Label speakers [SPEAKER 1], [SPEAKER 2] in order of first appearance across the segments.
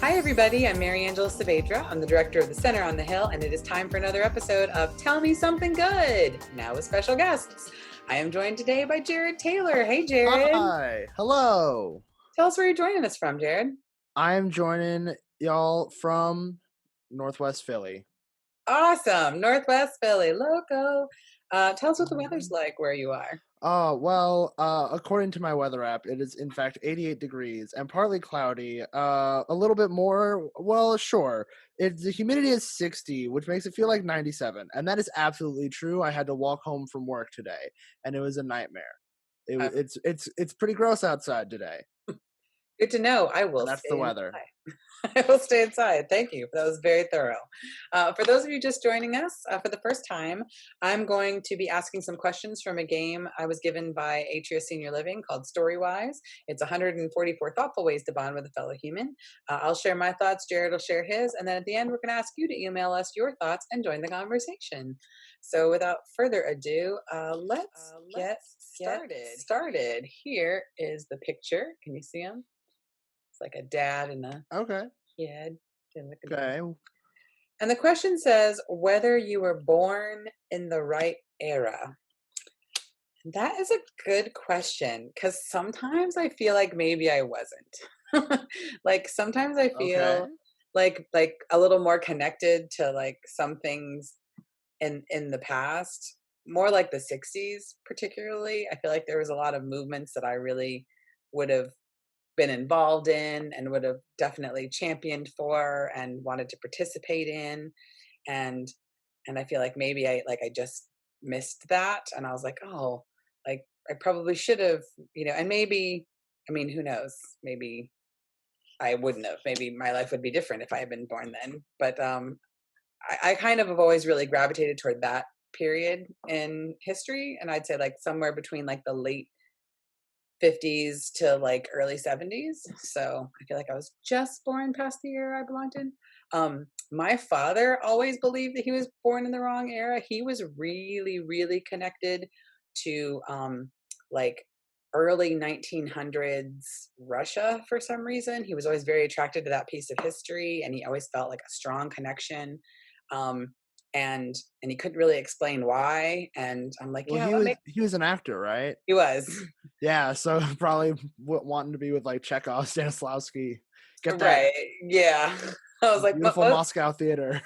[SPEAKER 1] Hi, everybody. I'm Mary Angela Saavedra. I'm the director of the Center on the Hill, and it is time for another episode of Tell Me Something Good, now with special guests. I am joined today by Jared Taylor. Hey, Jared.
[SPEAKER 2] Hi, hello.
[SPEAKER 1] Tell us where you're joining us from, Jared.
[SPEAKER 2] I'm joining y'all from Northwest Philly.
[SPEAKER 1] Awesome. Northwest Philly, loco. Tell us what the weather's like where you are.
[SPEAKER 2] According to my weather app, it is in fact 88 degrees and partly cloudy. A little bit more, well, sure. The humidity is 60, which makes it feel like 97, and that is absolutely true. I had to walk home from work today, and it was a nightmare.
[SPEAKER 1] Uh,
[SPEAKER 2] It's pretty gross outside today,
[SPEAKER 1] Good to know. I
[SPEAKER 2] and
[SPEAKER 1] will
[SPEAKER 2] that's the
[SPEAKER 1] stay
[SPEAKER 2] weather.
[SPEAKER 1] inside. I will stay inside. Thank you. That was very thorough. For those of you just joining us for the first time, I'm going to be asking some questions from a game I was given by Atria Senior Living called Storywise. It's 144 thoughtful ways to bond with a fellow human. I'll share my thoughts. Jared will share his. And then at the end, we're going to ask you to email us your thoughts and join the conversation. So without further ado, let's get started. Here is the picture. Can you see him? It's like a dad and a
[SPEAKER 2] Okay.
[SPEAKER 1] kid in the control.
[SPEAKER 2] Okay.
[SPEAKER 1] And the question says whether you were born in the right era. That is a good question because sometimes I feel like maybe I wasn't. Like sometimes I
[SPEAKER 2] Okay.
[SPEAKER 1] feel like a little more connected to like some things in the past, more like the 60s particularly. I feel like there was a lot of movements that I really would have been involved in and would have definitely championed for and wanted to participate in, and I feel like maybe I just missed that, and I was like, oh, like I probably should have, and maybe, I mean, who knows, maybe I wouldn't have, maybe my life would be different if I had been born then, but I kind of have always really gravitated toward that period in history, and I'd say like somewhere between like the late 50s to like early 70s. So I feel like I was just born past the era I belonged in. My father always believed that he was born in the wrong era. He was really, really connected to like early 1900s Russia for some reason. He was always very attracted to that piece of history, and he always felt like a strong connection. Um, and he couldn't really explain why. And I'm like,
[SPEAKER 2] Well,
[SPEAKER 1] yeah,
[SPEAKER 2] he
[SPEAKER 1] what
[SPEAKER 2] was
[SPEAKER 1] makes
[SPEAKER 2] he was an actor, right?
[SPEAKER 1] he was.
[SPEAKER 2] Yeah, so probably wanting to be with like Chekhov, Stanislavski, get that
[SPEAKER 1] Right, yeah. I was like,
[SPEAKER 2] beautiful Moscow theater.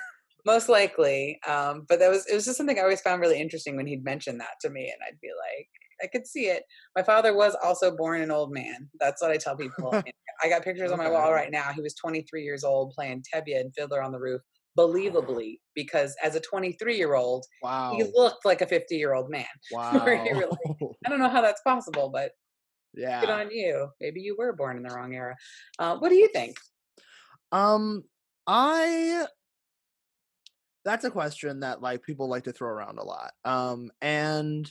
[SPEAKER 1] most likely, but it was just something I always found really interesting when he'd mention that to me, and I'd be like, I could see it. My father was also born an old man. That's what I tell people. I got pictures on my
[SPEAKER 2] Okay.
[SPEAKER 1] wall right now. He was 23 years old playing Tevye and Fiddler on the Roof, believably, because as a 23-year-old, he
[SPEAKER 2] Wow.
[SPEAKER 1] looked like a 50-year-old man. Where you
[SPEAKER 2] Wow.
[SPEAKER 1] were like, I don't know how that's possible, but good
[SPEAKER 2] Yeah.
[SPEAKER 1] on you. Maybe you were born in the wrong era. What do you think?
[SPEAKER 2] Um, I that's a question that like people like to throw around a lot. And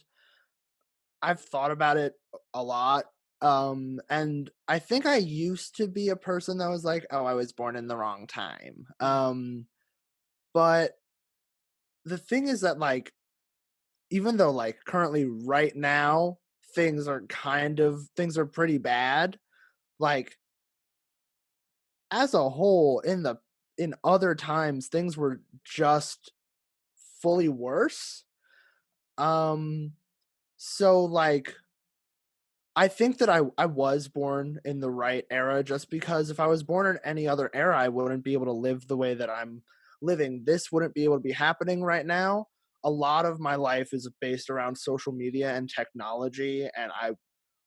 [SPEAKER 2] I've thought about it a lot. And I think I used to be a person that was like, oh, I was born in the wrong time. But the thing is that like even though like currently right now things are pretty bad, like as a whole in other times things were just fully worse. Um so like I think that I was born in the right era just because if I was born in any other era I wouldn't be able to live the way that I'm living. This wouldn't be able to be happening right now. A lot of my life is based around social media and technology, and I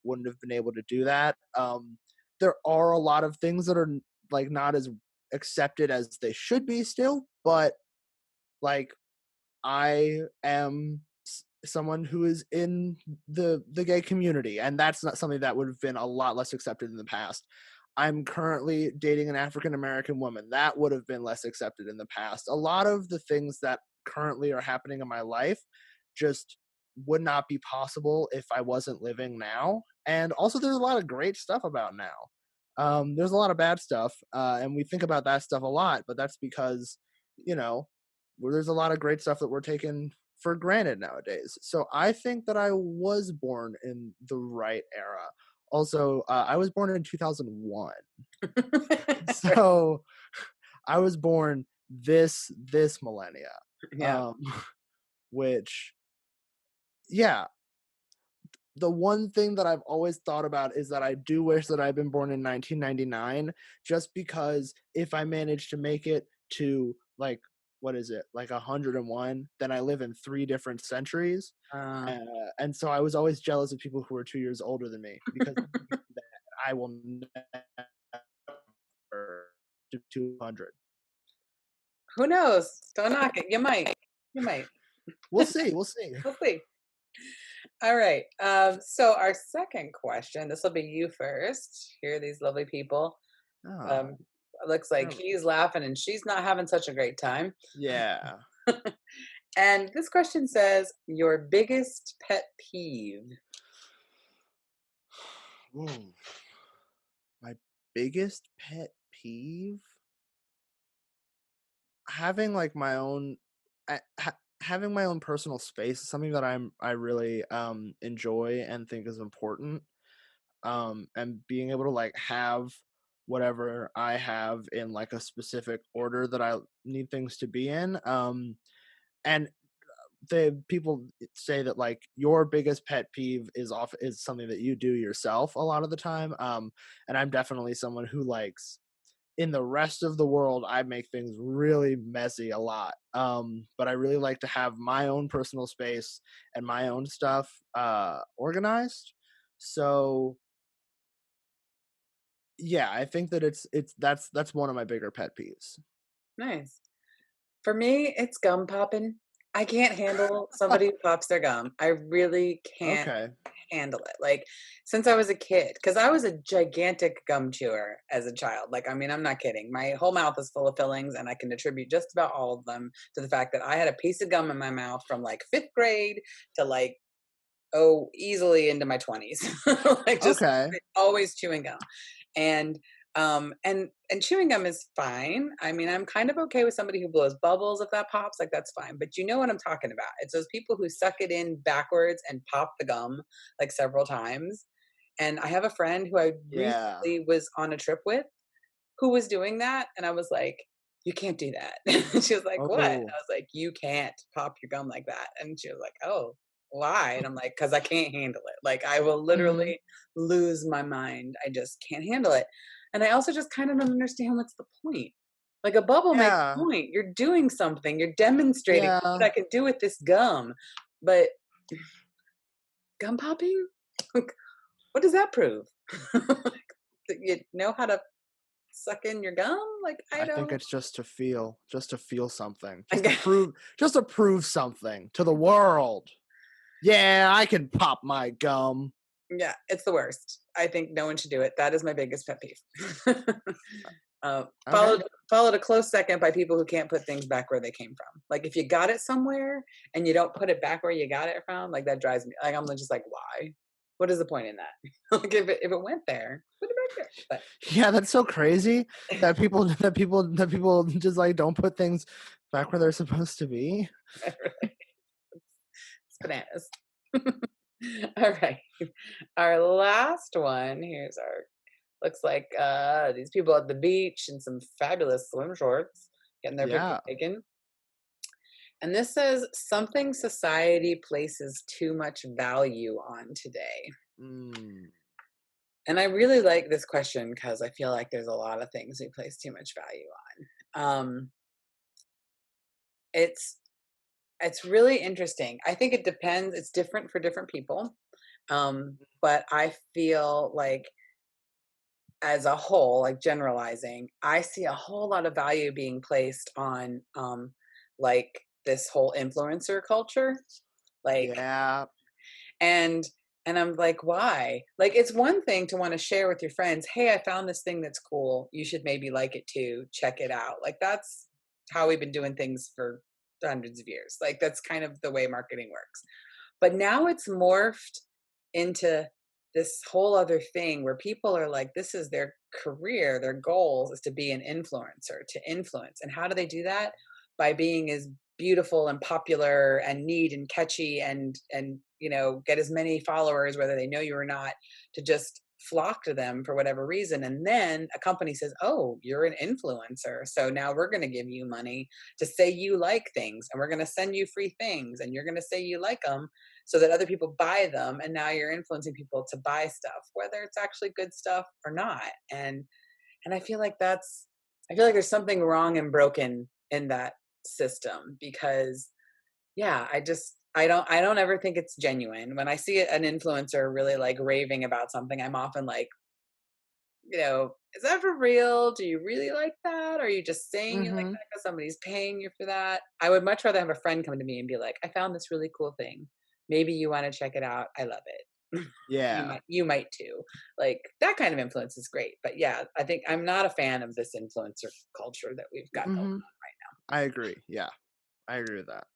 [SPEAKER 2] wouldn't have been able to do that. There are a lot of things that are like not as accepted as they should be still, but like I am someone who is in the gay community, and that's not something that would have been a lot less accepted in the past. I'm currently dating an African American woman. That would have been less accepted in the past. A lot of the things that currently are happening in my life just would not be possible if I wasn't living now. And also, there's a lot of great stuff about now. There's a lot of bad stuff, and we think about that stuff a lot, but that's because, you know, there's a lot of great stuff that we're taking for granted nowadays. So I think that I was born in the right era. Also, I was born in 2001. So I was born this millennia,
[SPEAKER 1] Yeah.
[SPEAKER 2] um, which yeah, the one thing that I've always thought about is that I do wish that I'd been born in 1999, just because if I manage to make it to like what is it, like 101, then I live in 3 different centuries.
[SPEAKER 1] Uh,
[SPEAKER 2] Uh, and so I was always jealous of people who were 2 years older than me because that I will never do 200.
[SPEAKER 1] who knows? Don't knock it. You might. You might.
[SPEAKER 2] We'll see. We'll see.
[SPEAKER 1] We'll see. All right. So our second question, this will be you first. Here are these lovely people. Um,
[SPEAKER 2] Oh,
[SPEAKER 1] looks like
[SPEAKER 2] oh,
[SPEAKER 1] he's laughing and she's not having such a great time.
[SPEAKER 2] yeah.
[SPEAKER 1] And this question says, your biggest pet peeve.
[SPEAKER 2] Ooh, my biggest pet peeve, having like my own having my own personal space is something that I really enjoy and think is important. And being able to like have whatever I have in like a specific order that I need things to be in. And the people say that like your biggest pet peeve is something that you do yourself a lot of the time. And I'm definitely someone who likes, in the rest of the world, I make things really messy a lot. But I really like to have my own personal space and my own stuff organized. So yeah, I think that that's one of my bigger pet peeves.
[SPEAKER 1] Nice. For me, it's gum popping. I can't handle somebody who pops their gum. I really can't
[SPEAKER 2] Okay.
[SPEAKER 1] handle it. Like since I was a kid, because I was a gigantic gum chewer as a child. Like, I mean, I'm not kidding. My whole mouth is full of fillings, and I can attribute just about all of them to the fact that I had a piece of gum in my mouth from like fifth grade to like, oh, easily into my 20s. Like just
[SPEAKER 2] Okay.
[SPEAKER 1] always chewing gum. And and chewing gum is fine. I mean, I'm kind of okay with somebody who blows bubbles if that pops, like that's fine. But you know what I'm talking about. It's those people who suck it in backwards and pop the gum like several times. And I have a friend who I
[SPEAKER 2] Yeah.
[SPEAKER 1] recently was on a trip with who was doing that, and I was like, "You can't do that." And she was like, "What?" And
[SPEAKER 2] Oh.
[SPEAKER 1] I was like, "You can't pop your gum like that." And she was like, "Oh, why?" And I'm like, "'Cause I can't handle it. Like, I will
[SPEAKER 2] Mhm.
[SPEAKER 1] literally lose my mind. I just can't handle it." And I also just kind of don't understand what's the point. Like, a bubble makes a
[SPEAKER 2] Yeah.
[SPEAKER 1] point. You're doing something. You're demonstrating
[SPEAKER 2] Yeah.
[SPEAKER 1] what I can do with this gum. But gum popping? Like, what does that prove? Like, that you know how to suck in your gum? Like, I
[SPEAKER 2] I think
[SPEAKER 1] don't.
[SPEAKER 2] it's just to feel something,
[SPEAKER 1] I
[SPEAKER 2] just to prove something to the world. Yeah, I can pop my gum.
[SPEAKER 1] Yeah, it's the worst. I think no one should do it. That is my biggest pet peeve.
[SPEAKER 2] Okay.
[SPEAKER 1] Followed a close second by people who can't put things back where they came from. Like if you got it somewhere and you don't put it back where you got it from, like that drives me. Like I'm just like, why? What is the point in that? Like if it went there, put it back there.
[SPEAKER 2] Yeah, that's so crazy that people just like don't put things back where they're supposed to be.
[SPEAKER 1] But it's bananas. All right. Our last one. Here's our looks like these people at the beach in some fabulous swim shorts getting their picture
[SPEAKER 2] Yeah.
[SPEAKER 1] taken. And this says something society places too much value on today.
[SPEAKER 2] Mm.
[SPEAKER 1] And I really like this question because I feel like there's a lot of things we place too much value on. It's it's really interesting. I think it depends. It's different for different people. But I feel like as a whole, like generalizing, I see a whole lot of value being placed on like this whole influencer culture. Like
[SPEAKER 2] Yeah.
[SPEAKER 1] and and I'm like, why? Like it's one thing to want to share with your friends, hey, I found this thing that's cool. You should maybe like it too. Check it out. Like that's how we've been doing things for hundreds of years. Like that's kind of the way marketing works. But now it's morphed into this whole other thing where people are like, this is their career, their goals is to be an influencer, to influence. And how do they do that? By being as beautiful and popular and neat and catchy and get as many followers, whether they know you or not, to just flock to them for whatever reason. And then a company says, oh, you're an influencer. So now we're going to give you money to say you like things, and we're going to send you free things, and you're going to say you like them so that other people buy them. And now you're influencing people to buy stuff, whether it's actually good stuff or not. And I feel like there's something wrong and broken in that system because yeah, I don't ever think it's genuine. When I see an influencer really like raving about something, I'm often like, is that for real? Do you really like that? Or are you just saying you like
[SPEAKER 2] Mhm.
[SPEAKER 1] that because somebody's paying you for that? I would much rather have a friend come to me and be like, I found this really cool thing. Maybe you want to check it out. I love it.
[SPEAKER 2] Yeah.
[SPEAKER 1] You might too. Like that kind of influence is great. But yeah, I think I'm not a fan of this influencer culture that we've got going
[SPEAKER 2] Mhm.
[SPEAKER 1] on right now.
[SPEAKER 2] I agree. Yeah. I agree with that.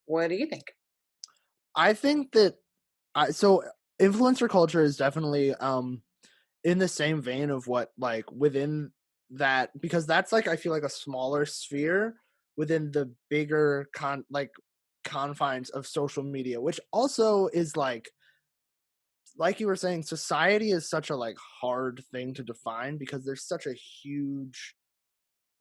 [SPEAKER 1] What do you think?
[SPEAKER 2] I think that so influencer culture is definitely in the same vein of what like within that, because that's like I feel like a smaller sphere within the bigger confines of social media, which also is like you were saying, society is such a like hard thing to define because there's such a huge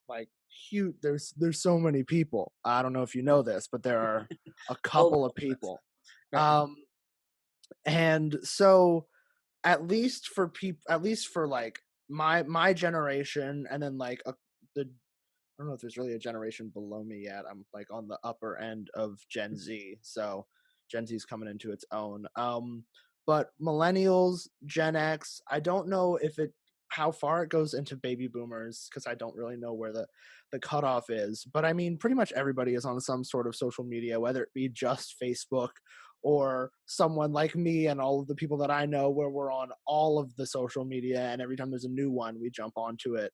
[SPEAKER 2] like huge there's so many people. I don't know if you know this, but there are a
[SPEAKER 1] A little
[SPEAKER 2] couple of
[SPEAKER 1] bit,
[SPEAKER 2] people.
[SPEAKER 1] right.
[SPEAKER 2] Um and so at least for like my generation, and then like the I don't know if there's really a generation below me yet. I'm like on the upper end of Gen Z, so Gen Z's coming into its own. But millennials, Gen X, I don't know if it how far it goes into baby boomers because I don't really know where the cutoff is. But I mean, pretty much everybody is on some sort of social media, whether it be just Facebook or someone like me and all of the people that I know, where we're on all of the social media, and every time there's a new one, we jump onto it.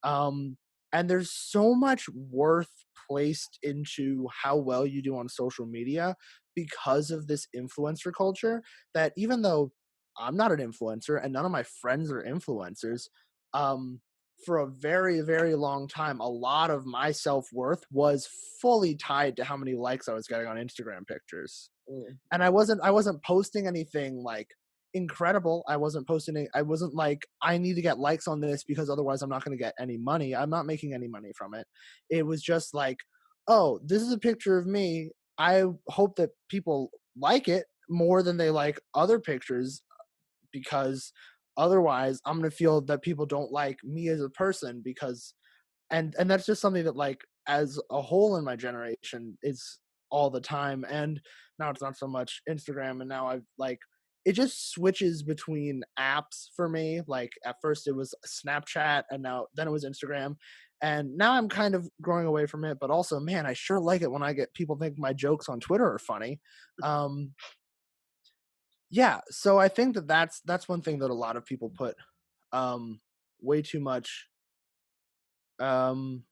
[SPEAKER 2] Um, and there's so much worth placed into how well you do on social media because of this influencer culture, that even though I'm not an influencer and none of my friends are influencers, um, for a very, very long time, a lot of my self worth was fully tied to how many likes I was getting on Instagram pictures.
[SPEAKER 1] Ooh.
[SPEAKER 2] And I wasn't posting anything like incredible. I wasn't like, I need to get likes on this because otherwise I'm not going to get any money. I'm not making any money from it. It was just like, oh, this is a picture of me. I hope that people like it more than they like other pictures, because otherwise I'm going to feel that people don't like me as a person, because and that's just something that like as a whole in my generation is all the time. And now it's not so much Instagram, and now I've like it just switches between apps for me. Like at first it was Snapchat, and now then it was Instagram, and now I'm kind of growing away from it. But also, man, I sure like it when I get people think my jokes on Twitter are funny. um yeah, so I think that that's one thing that a lot of people put um way too much um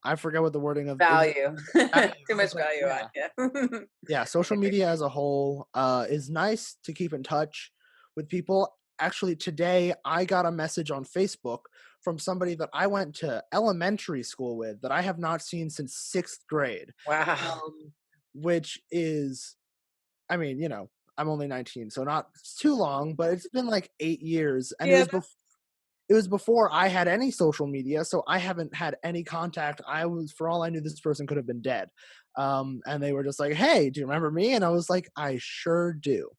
[SPEAKER 2] I forget what the wording of is.
[SPEAKER 1] Value.
[SPEAKER 2] Value.
[SPEAKER 1] Too
[SPEAKER 2] I was
[SPEAKER 1] much
[SPEAKER 2] like,
[SPEAKER 1] value on
[SPEAKER 2] yeah,
[SPEAKER 1] yeah.
[SPEAKER 2] yeah.
[SPEAKER 1] I
[SPEAKER 2] Social
[SPEAKER 1] agree.
[SPEAKER 2] media as a whole is nice to keep in touch with people. Actually, today I got a message on Facebook from somebody that I went to elementary school with that I have not seen since sixth grade.
[SPEAKER 1] Wow.
[SPEAKER 2] Um, which is, I mean, I'm only 19, so not too long, but it's been like 8 years, and
[SPEAKER 1] Yeah,
[SPEAKER 2] it was before I had any social media, so I haven't had any contact. I was, for all I knew, this person could have been dead. And they were just like, "Hey, do you remember me?" And I was like, "I sure do."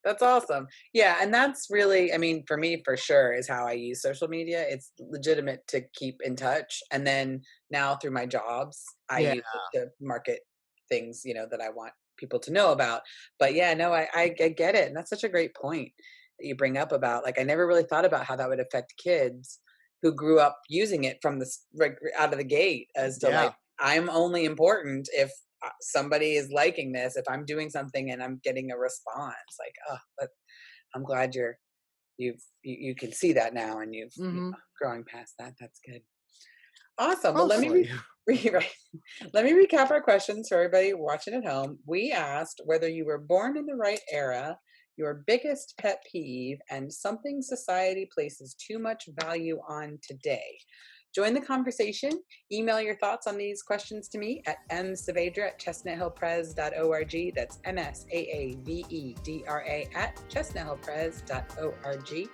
[SPEAKER 1] that's awesome. Yeah, and that's really, I mean, for me, for sure, is how I use social media. It's legitimate to keep in touch, and then now through my jobs, I
[SPEAKER 2] Yeah,
[SPEAKER 1] use it to market things, that I want people to know about. But yeah, no, I get it, and that's such a great point that you bring up about like I never really thought about how that would affect kids who grew up using it from like out of the gate as to like
[SPEAKER 2] yeah.
[SPEAKER 1] I'm only important if somebody is liking this, if I'm doing something and I'm getting a response. Like, oh, but I'm glad you can see that now and
[SPEAKER 2] Mhm.
[SPEAKER 1] growing past that. That's good. Awesome. Well,
[SPEAKER 2] Hopefully.
[SPEAKER 1] right. Let me recap our questions for everybody watching at home. We asked whether you were born in the right era, your biggest pet peeve, and something society places too much value on today. Join the conversation. Email your thoughts on these questions to me at msaavedra@chestnuthillpres.org. That's MSAAVEDRA at chestnuthillpres.org.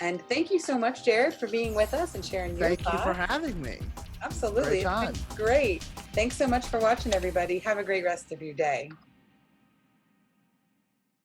[SPEAKER 1] And thank you so much, Jared, for being with us and sharing your
[SPEAKER 2] Thank you for
[SPEAKER 1] thoughts.
[SPEAKER 2] having me.
[SPEAKER 1] Absolutely.
[SPEAKER 2] Great
[SPEAKER 1] It's been
[SPEAKER 2] time.
[SPEAKER 1] great. Thanks so much for watching, everybody. Have a great rest of your day.